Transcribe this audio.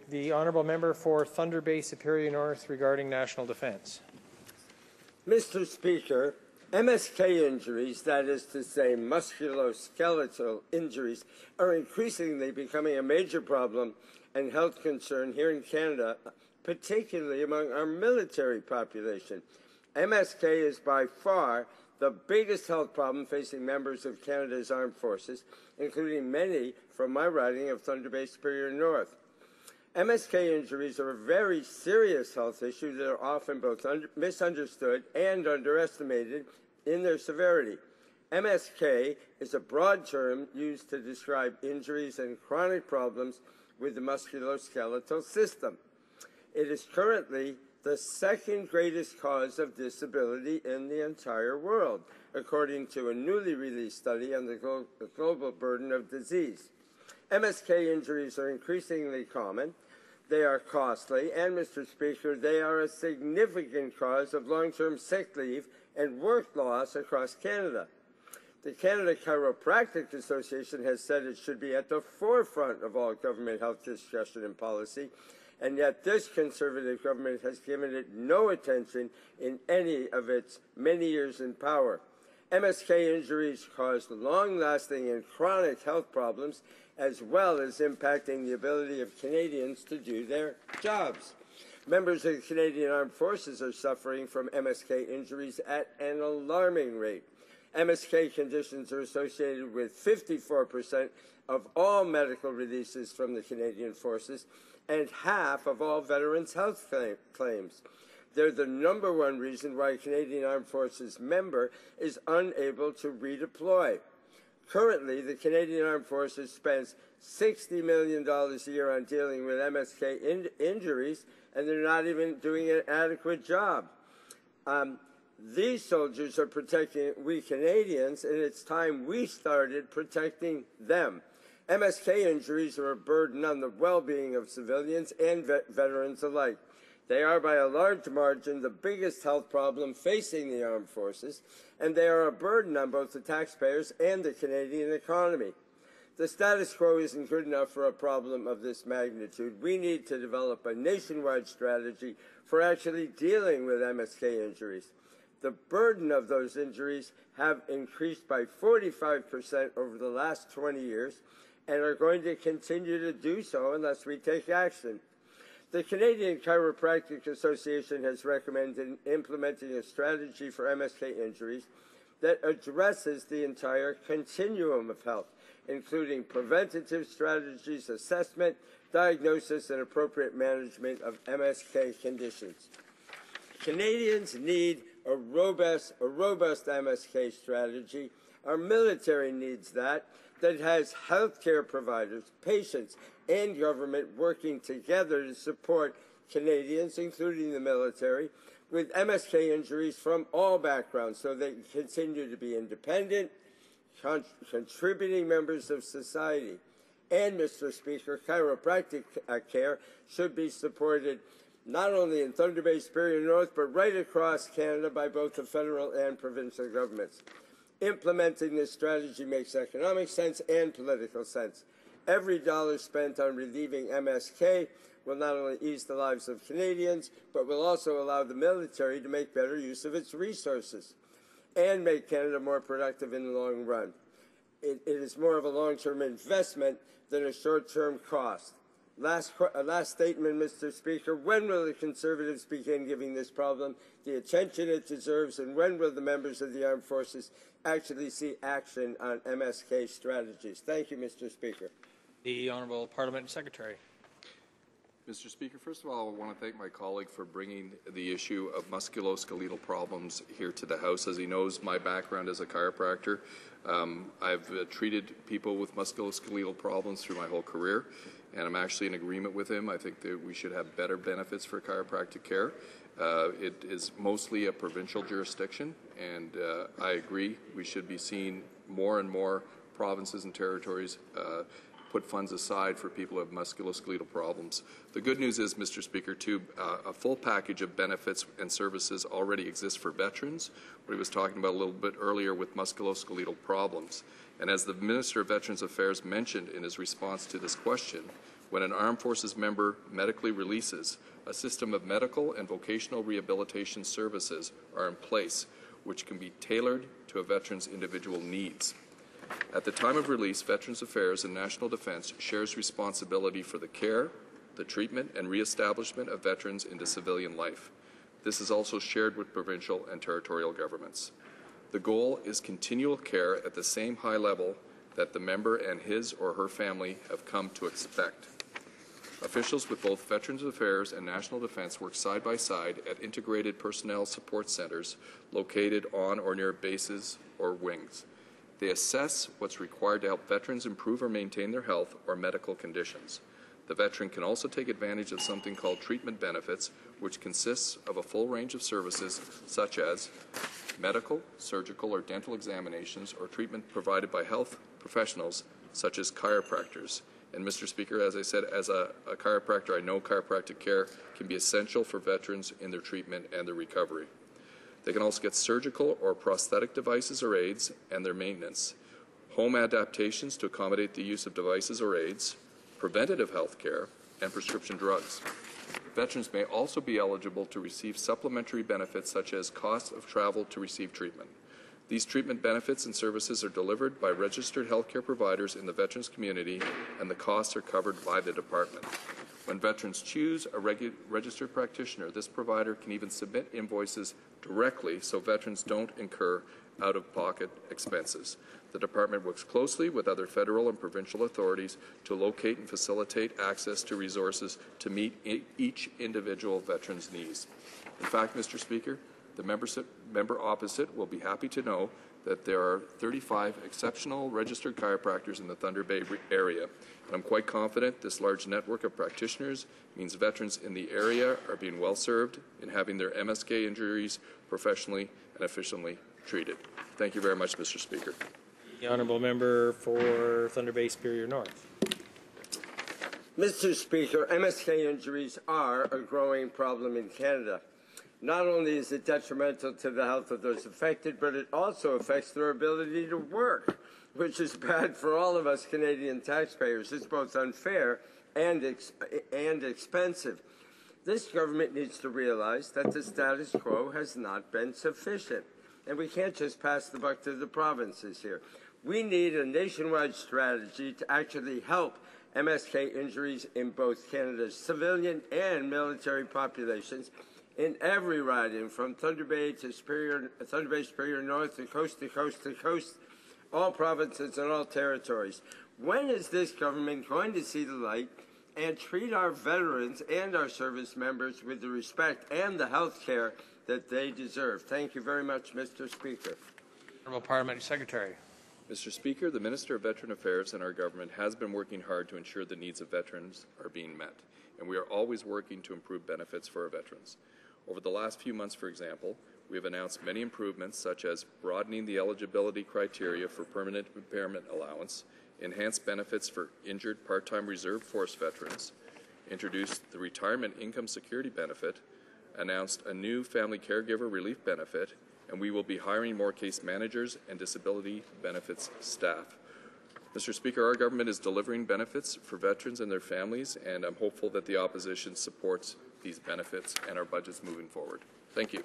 The honourable member for Thunder Bay Superior North regarding national defence. Mr. Speaker, MSK injuries, that is to say musculoskeletal injuries, are increasingly becoming a major problem and health concern here in Canada, particularly among our military population. MSK is by far the biggest health problem facing members of Canada's armed forces, including many from my riding of Thunder Bay Superior North. MSK injuries are a very serious health issue that are often both misunderstood and underestimated in their severity. MSK is a broad term used to describe injuries and chronic problems with the musculoskeletal system. It is currently the second greatest cause of disability in the entire world, according to a newly released study on the global burden of disease. MSK injuries are increasingly common. They are costly, and, Mr. Speaker, they are a significant cause of long-term sick leave and work loss across Canada. The Canada Chiropractic Association has said it should be at the forefront of all government health discussion and policy, and yet this Conservative government has given it no attention in any of its many years in power. MSK injuries cause long-lasting and chronic health problems, as well as impacting the ability of Canadians to do their jobs. Members of the Canadian Armed Forces are suffering from MSK injuries at an alarming rate. MSK conditions are associated with 54% of all medical releases from the Canadian Forces and half of all veterans' health claims. They're the #1 reason why a Canadian Armed Forces member is unable to redeploy. Currently, the Canadian Armed Forces spends $60 million a year on dealing with MSK injuries, and they're not even doing an adequate job. These soldiers are protecting we Canadians, and it's time we started protecting them. MSK injuries are a burden on the well-being of civilians and veterans alike. They are, by a large margin, the biggest health problem facing the armed forces, and they are a burden on both the taxpayers and the Canadian economy. The status quo isn't good enough for a problem of this magnitude. We need to develop a nationwide strategy for actually dealing with MSK injuries. The burden of those injuries have increased by 45% over the last 20 years and are going to continue to do so unless we take action. The Canadian Chiropractic Association has recommended implementing a strategy for MSK injuries that addresses the entire continuum of health, including preventative strategies, assessment, diagnosis, and appropriate management of MSK conditions. Canadians need a robust MSK strategy. Our military needs that has healthcare providers, patients, and government working together to support Canadians, including the military, with MSK injuries from all backgrounds so they can continue to be independent, contributing members of society. And, Mr. Speaker, chiropractic care should be supported not only in Thunder Bay Superior North, but right across Canada by both the federal and provincial governments. Implementing this strategy makes economic sense and political sense. Every dollar spent on relieving MSK will not only ease the lives of Canadians, but will also allow the military to make better use of its resources and make Canada more productive in the long run. It is more of a long-term investment than a short-term cost. Last statement, Mr. Speaker. When will the Conservatives begin giving this problem the attention it deserves, and when will the members of the armed forces actually see action on MSK strategies? Thank you, Mr. Speaker. The Honourable Parliament Secretary. Mr. Speaker, first of all, I want to thank my colleague for bringing the issue of musculoskeletal problems here to the House. As he knows, my background as a chiropractor. I've treated people with musculoskeletal problems through my whole career, and I'm actually in agreement with him. I think that we should have better benefits for chiropractic care. It is mostly a provincial jurisdiction, and I agree we should be seeing more and more provinces and territories put funds aside for people who have musculoskeletal problems. The good news is, Mr. Speaker, too, a full package of benefits and services already exists for veterans, what he was talking about a little bit earlier with musculoskeletal problems. And as the Minister of Veterans Affairs mentioned in his response to this question, When an armed forces member medically releases, a system of medical and vocational rehabilitation services are in place, which can be tailored to a veteran's individual needs. At the time of release, Veterans Affairs and National Defence shares responsibility for the care, the treatment, and reestablishment of veterans into civilian life. This is also shared with provincial and territorial governments. The goal is continual care at the same high level that the member and his or her family have come to expect. Officials with both Veterans Affairs and National Defence work side by side at integrated personnel support centres located on or near bases or wings. They assess what's required to help veterans improve or maintain their health or medical conditions. The veteran can also take advantage of something called treatment benefits, which consists of a full range of services such as medical, surgical, or dental examinations or treatment provided by health professionals such as chiropractors. And Mr. Speaker, as I said, as a chiropractor, I know chiropractic care can be essential for veterans in their treatment and their recovery. They can also get surgical or prosthetic devices or aids and their maintenance, home adaptations to accommodate the use of devices or aids, preventative health care, and prescription drugs. Veterans may also be eligible to receive supplementary benefits such as cost of travel to receive treatment. These treatment benefits and services are delivered by registered healthcare providers in the veterans community, and the costs are covered by the department. When veterans choose a registered practitioner, this provider can even submit invoices directly so veterans don't incur out-of-pocket expenses. The department works closely with other federal and provincial authorities to locate and facilitate access to resources to meet each individual veteran's needs. In fact, Mr. Speaker, the member opposite will be happy to know that there are 35 exceptional registered chiropractors in the Thunder Bay area. And I'm quite confident this large network of practitioners means veterans in the area are being well served in having their MSK injuries professionally and efficiently treated. Thank you very much, Mr. Speaker. The honourable member for Thunder Bay Superior North. Mr. Speaker, MSK injuries are a growing problem in Canada. Not only is it detrimental to the health of those affected, but it also affects their ability to work, which is bad for all of us Canadian taxpayers. It's both unfair and expensive. This government needs to realize that the status quo has not been sufficient, and we can't just pass the buck to the provinces here. We need a nationwide strategy to actually help MSK injuries in both Canada's civilian and military populations in every riding, from Thunder Bay to Thunder Bay Superior North to coast to coast to coast, all provinces and all territories. When is this government going to see the light and treat our veterans and our service members with the respect and the health care that they deserve? Thank you very much, Mr. Speaker. Honourable Parliamentary Secretary. Mr. Speaker, the Minister of Veteran Affairs and our government has been working hard to ensure the needs of veterans are being met, and we are always working to improve benefits for our veterans. Over the last few months, for example, we have announced many improvements such as broadening the eligibility criteria for permanent impairment allowance, enhanced benefits for injured part-time reserve force veterans, introduced the retirement income security benefit, announced a new family caregiver relief benefit, and we will be hiring more case managers and disability benefits staff. Mr. Speaker, our government is delivering benefits for veterans and their families, and I'm hopeful that the opposition supports these benefits and our budgets moving forward. Thank you.